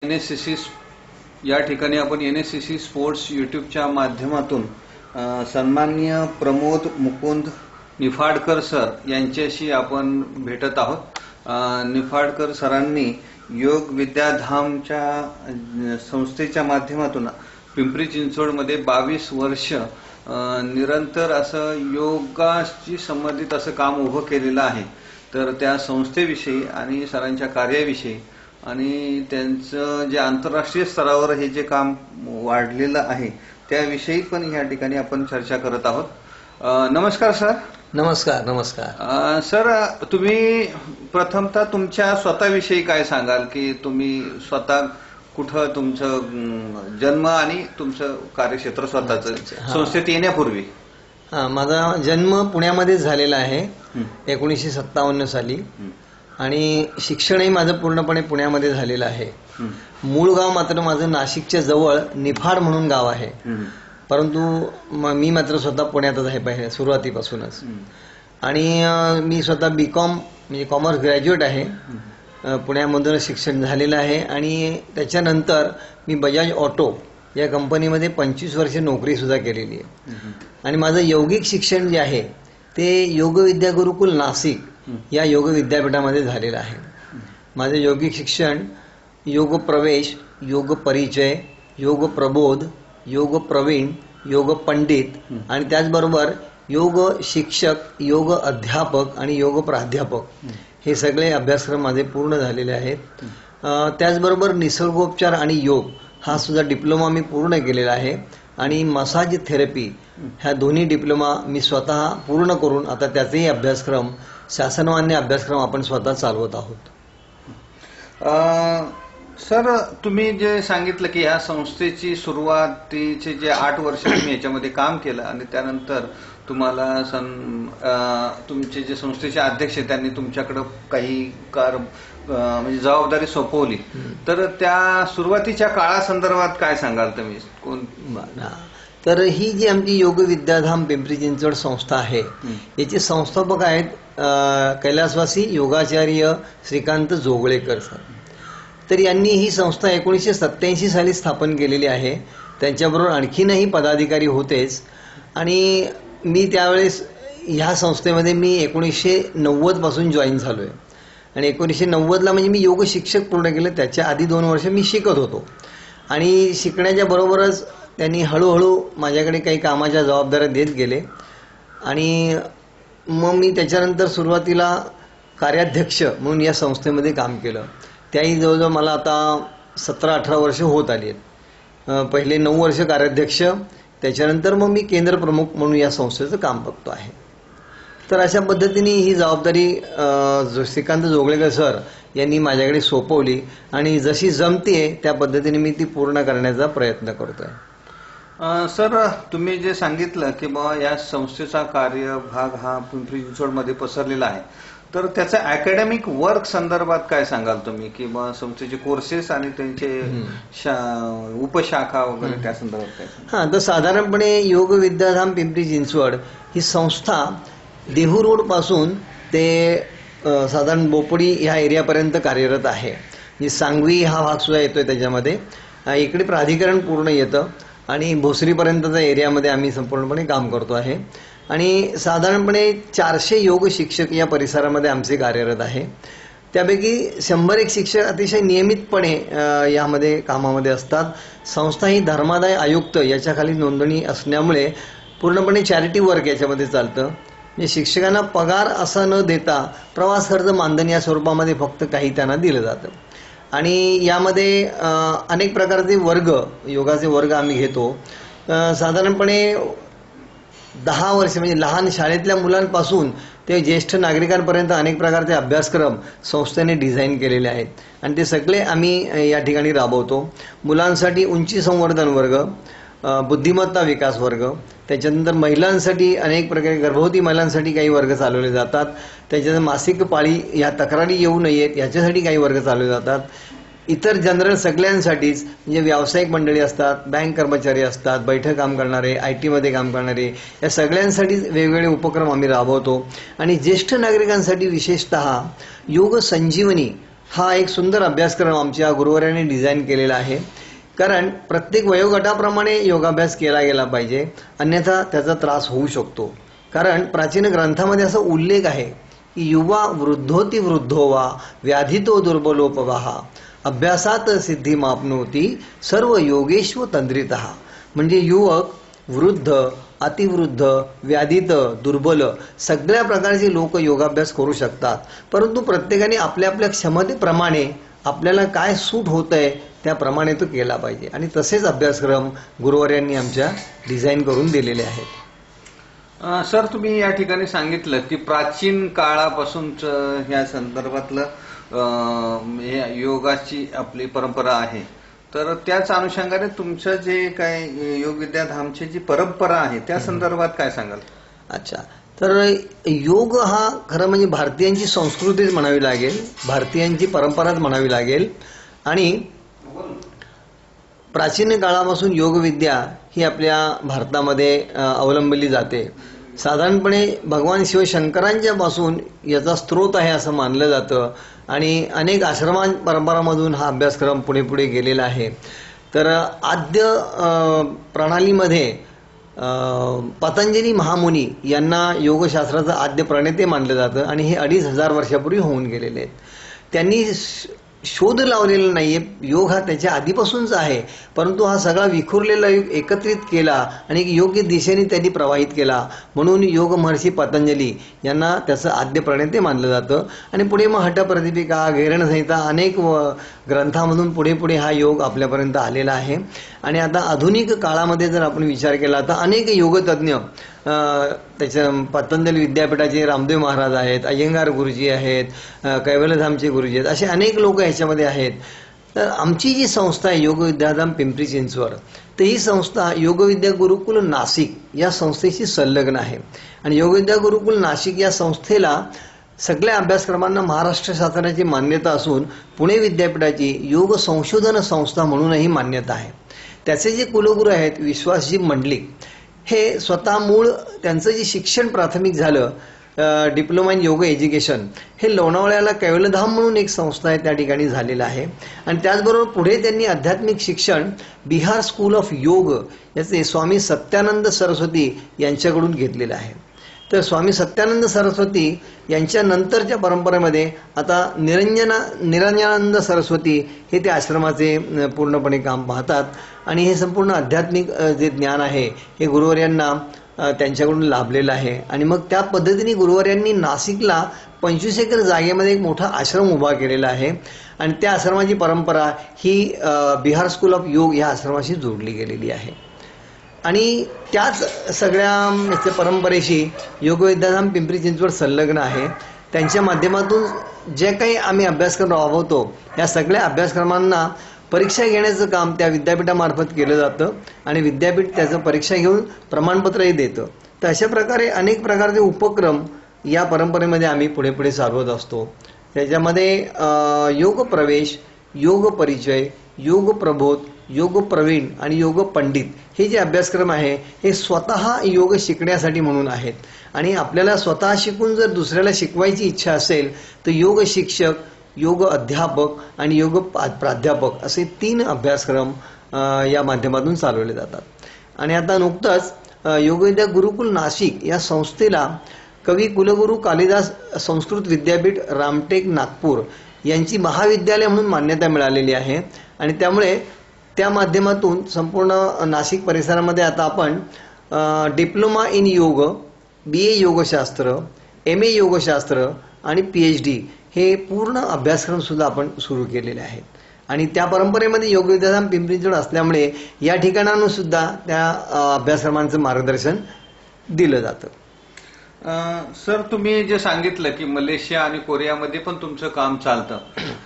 एनएससीसी या ठिकाणी आपण एनएससीसी स्पोर्ट्स यूट्यूबच्या माध्यमातून सन्माननीय प्रमोद मुकुंद निफाडकर सर यांच्याशी आपण भेटत आहोत। निफाडकर सरांनी योग विद्याधामच्या संस्थेच्या माध्यमातून पिंपरी चिंचवडमध्ये 22 वर्ष निरंतर असं योगाशी संबंधित असं काम उभं केलेलं आहे। तर त्या संस्थेविषयी आणि सरांच्या कार्याविषयी आणि त्यांचं जे आंतरराष्ट्रीय स्तरावर हे जे काम वाढलेलं आहे त्याविषयी पण या ठिकाणी आपण चर्चा करत आहोत। नमस्कार सर। नमस्कार। नमस्कार सर, तुम्ही प्रथमतः तुमच्या स्वतःविषयी काय सांगाल की तुम्ही स्वतः कुठं तुमचं जन्म आणि तुमचं कार्यक्षेत्र स्वतःचं संस्थेत येण्यापूर्वी? माझा जन्म पुण्यामध्ये झालेला आहे 1957 साली आणि शिक्षणही माझं पूर्णपणे पुण्यामध्ये झालेलं आहे। मूळ गाव मात्र माझं नाशिकच्या जवळ निफाड म्हणून गाव आहे, परंतु मी मात्र स्वतः पुण्यातच आहे पहिले सुरुवातीपासूनच। आणि मी स्वतः बीकॉम म्हणजे कॉमर्स ग्रॅज्युएट आहे, पुण्यामधून शिक्षण झालेलं आहे। आणि त्याच्यानंतर मी बजाज ऑटो या कंपनीमध्ये 25 वर्ष नोकरी सुद्धा केलेली आहे। आणि माझं यौगिक शिक्षण जे आहे ते योग विद्या गुरुकुल नाशिक या योग विद्यापीठामध्ये झालेलं आहे। माझे यौगिक शिक्षण योग प्रवेश, योग परिचय, योग प्रबोध, योग प्रवीण, योग पंडित आणि त्याचबरोबर योग शिक्षक, योग अध्यापक आणि योग प्राध्यापक हे सगळे अभ्यासक्रम माझे पूर्ण झालेले आहेत। त्याचबरोबर निसर्गोपचार आणि योग हा सुद्धा डिप्लोमा मी पूर्ण केलेला आहे। आणि मसाज थेरपी ह्या दोन्ही डिप्लोमा मी स्वतः पूर्ण करून आता त्याचाही अभ्यासक्रम शासनमान्य अभ्यासक्रम आपण स्वतः चालवत आहोत। सर, तुम्ही जे सांगितलं की या संस्थेची सुरुवातीचे जे 8 वर्ष तुम्ही याच्यामध्ये काम केलं आणि त्यानंतर तुम्हाला तुमचे जे संस्थेचे अध्यक्ष त्यांनी तुमच्याकडे काही म्हणजे जबाबदारी सोपवली, तर त्या सुरुवातीच्या काळासंदर्भात काय सांगाल तुम्ही? तर ही जी आमची योग विद्याधाम पिंपरी चिंचवड संस्था आहे याचे संस्थापक आहेत कैलासवासी योगाचार्य श्रीकांत जोगळेकर सर। तर यांनी ही संस्था 1987 साली स्थापन केलेली आहे। त्यांच्याबरोबर आणखीनही पदाधिकारी होतेच। आणि मी त्यावेळेस ह्या संस्थेमध्ये मी 1990 पासून जॉईन झालोय। आणि 1990ला म्हणजे मी योग शिक्षक पूर्ण केलं, त्याच्या आधी 2 वर्ष मी शिकत होतो। आणि शिकण्याच्या बरोबरच त्यांनी हळूहळू माझ्याकडे काही कामाच्या जबाबदाऱ्या देत गेले। आणि मग मी त्याच्यानंतर सुरुवातीला कार्याध्यक्ष म्हणून या संस्थेमध्ये काम केलं। त्याही जवळजवळ मला आता 17-18 वर्ष होत आली आहेत। पहिले 9 वर्ष कार्याध्यक्ष, त्याच्यानंतर मग मी केंद्र प्रमुख म्हणून या संस्थेचं काम बघतो आहे। तर अशा पद्धतीने ही जबाबदारी श्रीकांत जोगळेकर सर यांनी माझ्याकडे सोपवली आणि जशी जमते त्या पद्धतीने मी ती पूर्ण करण्याचा प्रयत्न करतोय। सर, तुम्ही जे सांगितलं की बाबा या संस्थेचा कार्यभाग हा पिंपरी चिंचवडमध्ये पसरलेला आहे, तर त्याचा अकॅडमिक वर्क संदर्भात काय सांगाल तुम्ही की बाबा संस्थेचे कोर्सेस आणि त्यांचे उपशाखा वगैरे त्या संदर्भात काय? तर साधारणपणे योग विद्याधाम पिंपरी चिंचवड ही संस्था देहू रोड पासून ते साधारण बोपडी ह्या एरियापर्यंत कार्यरत आहे। म्हणजे सांगवी हा भाग सुद्धा येतोय त्याच्यामध्ये, इकडे प्राधिकरण पूर्ण येतं आणि भोसरीपर्यंतच्या एरियामध्ये आम्ही संपूर्णपणे काम करतो आहे। आणि साधारणपणे 400 योग शिक्षक या परिसरामध्ये आमचे कार्यरत आहे। त्यापैकी 101 शिक्षक अतिशय नियमितपणे यामध्ये कामामध्ये असतात। संस्था ही धर्मादाय आयुक्त याच्याखाली नोंदणी असल्यामुळे पूर्णपणे चॅरिटी वर्क याच्यामध्ये चालतं। म्हणजे शिक्षकांना पगार असा न देता प्रवास खर्च मानधन या स्वरूपामध्ये फक्त काही त्यांना दिलं जातं। आणि यामध्ये अनेक प्रकारचे वर्ग, योगाचे वर्ग आम्ही घेतो। साधारणपणे 10 वर्ष म्हणजे लहान शाळेतल्या मुलांपासून ते ज्येष्ठ नागरिकांपर्यंत अनेक प्रकारचे अभ्यासक्रम संस्थेने डिझाईन केलेले आहेत आणि ते सगळे आम्ही या ठिकाणी राबवतो। मुलांसाठी उंची संवर्धन वर्ग, बुद्धिमत्ता विकास वर्ग, त्याच्यानंतर महिलांसाठी अनेक प्रकारे गर्भवती महिलांसाठी काही वर्ग चालवले जातात। त्याच्यानंतर मासिक पाळी या तक्रारी येऊ नयेत याच्यासाठी काही वर्ग चालवले जातात। इतर जनरल सगळ्यांसाठीच म्हणजे व्यावसायिक मंडळी असतात, बँक कर्मचारी असतात, बैठक काम करणारे, IT मध्ये काम करणारे, या सगळ्यांसाठी वेगवेगळे उपक्रम आम्ही राबवतो। आणि ज्येष्ठ नागरिकांसाठी विशेषतः योग संजीवनी हा एक सुंदर अभ्यासक्रम आमच्या गुरुवारांनी डिझाईन केलेला आहे. कारण प्रत्येक वयोगटाप्रमाणे योगाभ्यास केला गेला पाहिजे, अन्यथा त्याचा त्रास होऊ शकतो. कारण प्राचीन ग्रंथामध्ये असा उल्लेख आहे की युवा वृद्धोती वृद्धो वा व्याधितो दुर्बलोपवाहा अभ्यासात सिद्धी मापनोती सर्व योगेश्व तंद्रितः. म्हणजे युवक, वृद्ध, अतिवृद्ध, व्याधित, दुर्बल सगळ्या प्रकारचे लोक योगाभ्यास करू शकतात. परंतु प्रत्येकाने आपल्या आपल्या क्षमतेप्रमाणे आपल्याला काय सूट होत आहे त्याप्रमाणे तो केला पाहिजे. आणि तसेच अभ्यासक्रम गुरुवार्यांनी आमच्या डिझाईन करून दिलेले आहेत. सर, तुम्ही या ठिकाणी सांगितलं की प्राचीन काळापासूनच ह्या संदर्भातलं योगाची आपली परंपरा आहे. तर त्याच अनुषंगाने तुमचं जे काय योग विद्याधामची जी परंपरा आहे त्या संदर्भात काय सांगाल? अच्छा, तर योग हा खरं म्हणजे भारतीयांची संस्कृतीच म्हणावी लागेल, भारतीयांची परंपराच म्हणावी लागेल. आणि प्राचीन काळापासून योगविद्या ही आपल्या भारतामध्ये अवलंबली जाते. साधारणपणे भगवान शिवशंकरांच्या पासून याचा स्रोत आहे असं मानलं जातं. आणि अनेक आश्रमां परंपरामधून हा अभ्यासक्रम पुढे पुढे गेलेला आहे. तर आद्य प्रणालीमध्ये पतंजली महामुनी यांना योगशास्त्राचं आद्य प्रणेते मानलं जातं आणि हे 2500 वर्षापूर्वी होऊन गेलेले आहेत. त्यांनी शोध लावलेला नाहीये, योग हा त्याच्या आधीपासूनच आहे, परंतु हा सगळा विखुरलेला योग एकत्रित केला आणि योग्य दिशेने त्यांनी प्रवाहित केला. म्हणून योग महर्षी पतंजली यांना त्याचं आद्य प्रणेते मानलं जातं. आणि पुढे मग हठप्रदीपिका, घैरणसंहिता अनेक ग्रंथामधून पुढे पुढे हा योग आपल्यापर्यंत आलेला आहे. आणि आता आधुनिक काळामध्ये जर आपण विचार केला तर अनेक योगतज्ञ त्याच्या पतंजली विद्यापीठाचे रामदेव महाराज आहेत, अय्यंगार गुरुजी आहेत, कैवल्यधामचे गुरुजी आहेत, असे अनेक लोक ह्याच्यामध्ये आहेत. तर आमची जी संस्था आहे योग विद्याधाम पिंपरी चिंचवड, तर ही संस्था योगविद्या गुरुकुल नाशिक या संस्थेशी संलग्न आहे. आणि योगविद्या गुरुकुल नाशिक या संस्थेला सगळ्या अभ्यासक्रमांना महाराष्ट्र शासनाची मान्यता असून पुणे विद्यापीठाची योग संशोधन संस्था म्हणूनही मान्यता आहे. त्याचे जे कुलगुरू आहेत विश्वासजी मंडलिक, हे स्वतः मूळ त्यांचं जे शिक्षण प्राथमिक झालं डिप्लोमा इन योग एज्युकेशन हे लोणावळ्याला कैवल्यधाम म्हणून एक संस्था आहे त्या ठिकाणी झालेलं आहे. आणि त्याचबरोबर पुढे त्यांनी आध्यात्मिक शिक्षण बिहार स्कूल ऑफ योग याचे स्वामी सत्यानंद सरस्वती यांच्याकडून घेतलेलं आहे. तर स्वामी सत्यानंद सरस्वती यांच्या नंतरच्या परंपरेमध्ये आता निरंजनानंद सरस्वती हे त्या आश्रमाचे पूर्णपणे काम पाहतात. आणि हे संपूर्ण आध्यात्मिक जे ज्ञान आहे हे गुरुवर्यांना त्यांच्याकडून लाभलेलं आहे. आणि मग त्या पद्धतीने गुरुवर्यांनी नाशिकला 25 एकर जागेमध्ये एक मोठा आश्रम उभा केलेला आहे. आणि त्या आश्रमाची परंपरा ही बिहार स्कूल ऑफ योग या आश्रमाशी जोडली गेलेली आहे. आणि त्याच सगळ्या परंपरेशी योग विद्याधाम पिंपरी चिंचवड संलग्न आहे. त्यांच्या माध्यमातून जे काही आम्ही अभ्यासक्रम राबवतो या सगळ्या अभ्यासक्रमांना परीक्षा घेण्याचं काम त्या विद्यापीठामार्फत केलं जातं आणि विद्यापीठ त्याचं परीक्षा घेऊन प्रमाणपत्रही देतं. तर अशा प्रकारे अनेक प्रकारचे उपक्रम या परंपरेमध्ये आम्ही पुढे पुढे चालवत असतो. त्याच्यामध्ये योग प्रवेश, योग परिचय, योग प्रबोध, योग प्रवीण आणि योग पंडित हे जे अभ्यासक्रम आहे हे स्वतः योग शिकण्यासाठी म्हणून आहेत. आणि आपल्याला स्वतः शिकून जर दुसऱ्याला शिकवायची इच्छा असेल तर योग शिक्षक, योग अध्यापक आणि योग प्राध्यापक असे 3 अभ्यासक्रम या माध्यमातून चालवले जातात. आणि आता नुकतंच योगविद्या गुरुकुल नाशिक या संस्थेला कवी कुलगुरू कालिदास संस्कृत विद्यापीठ रामटेक नागपूर यांची महाविद्यालय म्हणून मान्यता मिळालेली आहे. आणि त्यामुळे त्या माध्यमातून संपूर्ण नाशिक परिसरामध्ये आता आपण डिप्लोमा इन योग, BA योगशास्त्र, MA योगशास्त्र आणि PhD हे पूर्ण अभ्यासक्रम सुद्धा आपण सुरू केलेले आहेत. आणि त्या परंपरेमध्ये योग विद्याधाम पिंपरी चिंचवड असल्यामुळे या ठिकाणांना सुद्धा त्या अभ्यासक्रमांचं मार्गदर्शन दिलं जातं. सर, तुम्ही जे सांगितलं की मलेशिया आणि कोरियामध्ये पण तुमचं काम चालतं,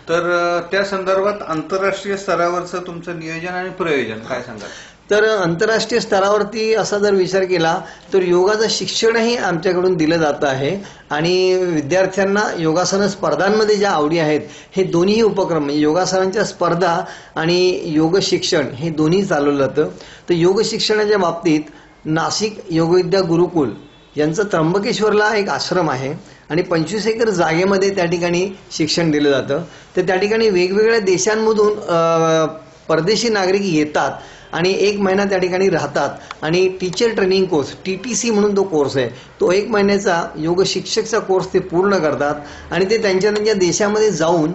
तर त्या संदर्भात आंतरराष्ट्रीय स्तरावरचं तुमचं नियोजन आणि प्रयोजन काय सांगाल? तर आंतरराष्ट्रीय स्तरावरती असा जर विचार केला तर योगाचं शिक्षणही आमच्याकडून दिलं जातं आहे. आणि विद्यार्थ्यांना योगासन स्पर्धांमध्ये ज्या आवडी आहेत हे दोन्ही उपक्रम म्हणजे योगासनांच्या स्पर्धा आणि योग शिक्षण हे दोन्ही चालवलं जातं. तर योग शिक्षणाच्या बाबतीत नाशिक योगविद्या गुरुकुल यांचं त्र्यंबकेश्वरला एक आश्रम आहे आणि 25 एकर जागेमध्ये त्या ठिकाणी शिक्षण दिलं जातं. तर त्या ठिकाणी वेगवेगळ्या देशांमधून परदेशी नागरिक येतात आणि 1 महिना त्या ठिकाणी राहतात आणि टीचर ट्रेनिंग कोर्स TTC म्हणून तो कोर्स आहे, तो 1 महिन्याचा योग शिक्षकचा कोर्स ते पूर्ण करतात आणि ते त्यांच्या त्यांच्या देशामध्ये जाऊन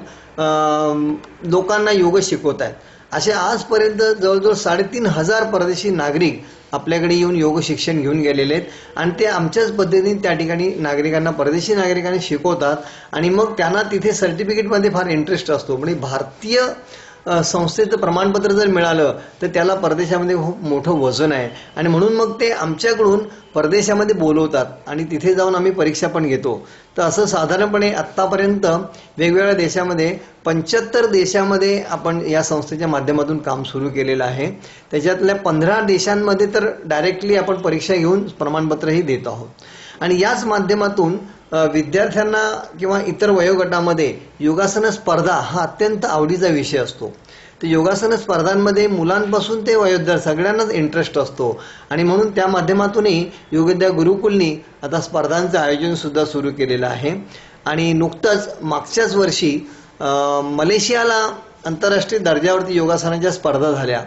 लोकांना योग शिकवत आहेत. असे आजपर्यंत जवळजवळ 3,500 परदेशी नागरिक आपल्याकडे येऊन योग शिक्षण घेऊन गेलेले आहेत आणि ते आमच्याच पद्धतीने त्या ठिकाणी नागरिकांना, परदेशी नागरिकांना शिकवतात आणि मग त्यांना तिथे सर्टिफिकेटमध्ये फार इंटरेस्ट असतो. म्हणजे भारतीय संस्थेचं प्रमाणपत्र जर मिळालं तर त्याला परदेशामध्ये खूप मोठं वजन आहे आणि म्हणून मग ते आमच्याकडून परदेशामध्ये बोलवतात आणि तिथे जाऊन आम्ही परीक्षा पण घेतो. तर असं साधारणपणे आत्तापर्यंत वेगवेगळ्या देशामध्ये 75 देशामध्ये आपण या संस्थेच्या माध्यमातून काम सुरू केलेलं आहे. त्याच्यातल्या 15 देशांमध्ये तर डायरेक्टली आपण परीक्षा घेऊन प्रमाणपत्रही देत आहोत. आणि याच माध्यमातून विद्यार्थ्यांना किंवा इतर वयोगटामध्ये योगासन स्पर्धा हा अत्यंत आवडीचा विषय असतो. तर योगासन स्पर्धांमध्ये मुलांपासून ते वयोद्धार सगळ्यांनाच इंटरेस्ट असतो आणि म्हणून त्या माध्यमातूनही योगविद्या गुरुकुलनी आता स्पर्धांचं आयोजन सुद्धा सुरू केलेलं आहे. आणि नुकतंच मागच्याच वर्षी मलेशियाला आंतरराष्ट्रीय दर्जावरती योगासनाच्या स्पर्धा झाल्या.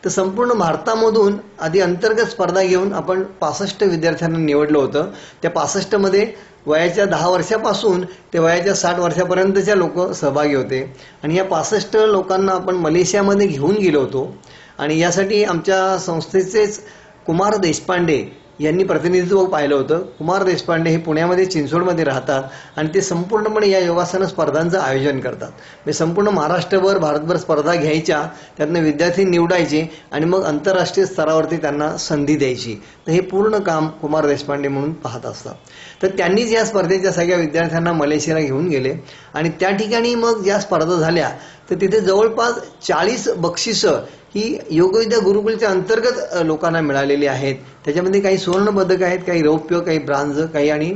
तर संपूर्ण भारतामधून आधी अंतर्गत स्पर्धा घेऊन आपण 65 विद्यार्थ्यांना निवडलं होतं. त्या 65 मध्ये वयाच्या 10 वर्षापासून ते वयाच्या 60 वर्षापर्यंतच्या लोक सहभागी होते आणि या 65 लोकांना आपण मलेशियामध्ये घेऊन गेलो होतो. आणि यासाठी आमच्या संस्थेचेच कुमार देशपांडे यांनी प्रतिनिधित्व पाहिलं होतं. कुमार देशपांडे हे पुण्यामध्ये चिंचवडमध्ये राहतात आणि ते संपूर्णपणे या योगासन स्पर्धांचं आयोजन करतात. म्हणजे संपूर्ण महाराष्ट्रभर, भारतभर स्पर्धा घ्यायच्या, त्यातनं विद्यार्थी निवडायचे आणि मग आंतरराष्ट्रीय स्तरावरती त्यांना संधी द्यायची. तर हे पूर्ण काम कुमार देशपांडे म्हणून पाहत असतात. तर त्यांनीच या स्पर्धेच्या सगळ्या विद्यार्थ्यांना मलेशियाला घेऊन गेले आणि त्या ठिकाणी मग ज्या स्पर्धा झाल्या तर तिथे जवळपास 40 बक्षिसं ही योगविद्या गुरुकुलच्या अंतर्गत लोकांना मिळालेली आहेत. त्याच्यामध्ये काही सुवर्ण पदक आहेत, काही रौप्य, काही ब्रांझ, काही आणि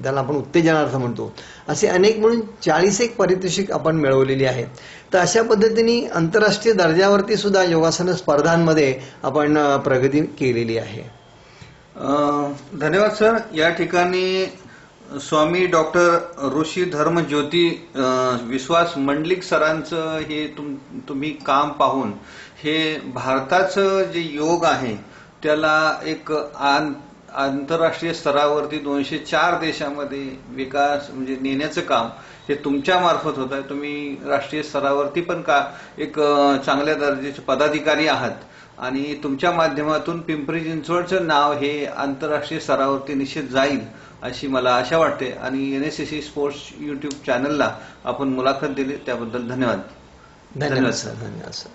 त्याला आपण उत्तेजनार्थ म्हणतो, असे अनेक म्हणून 41 पारितोषिक आपण मिळवलेली आहेत. तर अशा पद्धतीने आंतरराष्ट्रीय दर्जावरती सुद्धा योगासन स्पर्धांमध्ये आपण प्रगती केलेली आहे. धन्यवाद सर. या ठिकाणी स्वामी डॉक्टर ऋषी धर्मज्योती विश्वास मंडलिक सरांचं हे तुम्ही काम पाहून हे भारताचं जे योग आहे त्याला एक आंतरराष्ट्रीय स्तरावरती 204 देशामध्ये विकास म्हणजे नेण्याचं काम हे तुमच्या मार्फत होत आहे. तुम्ही राष्ट्रीय स्तरावरती पण एक चांगल्या दर्जाचे पदाधिकारी आहात आणि तुमच्या माध्यमातून पिंपरी चिंचवडचं नाव हे आंतरराष्ट्रीय स्तरावरती निश्चित जाईल अशी मला आशा वाटते. आणि NSCC स्पोर्ट्स YouTube चॅनलला आपण मुलाखत दिली त्याबद्दल धन्यवाद. धन्यवाद सर.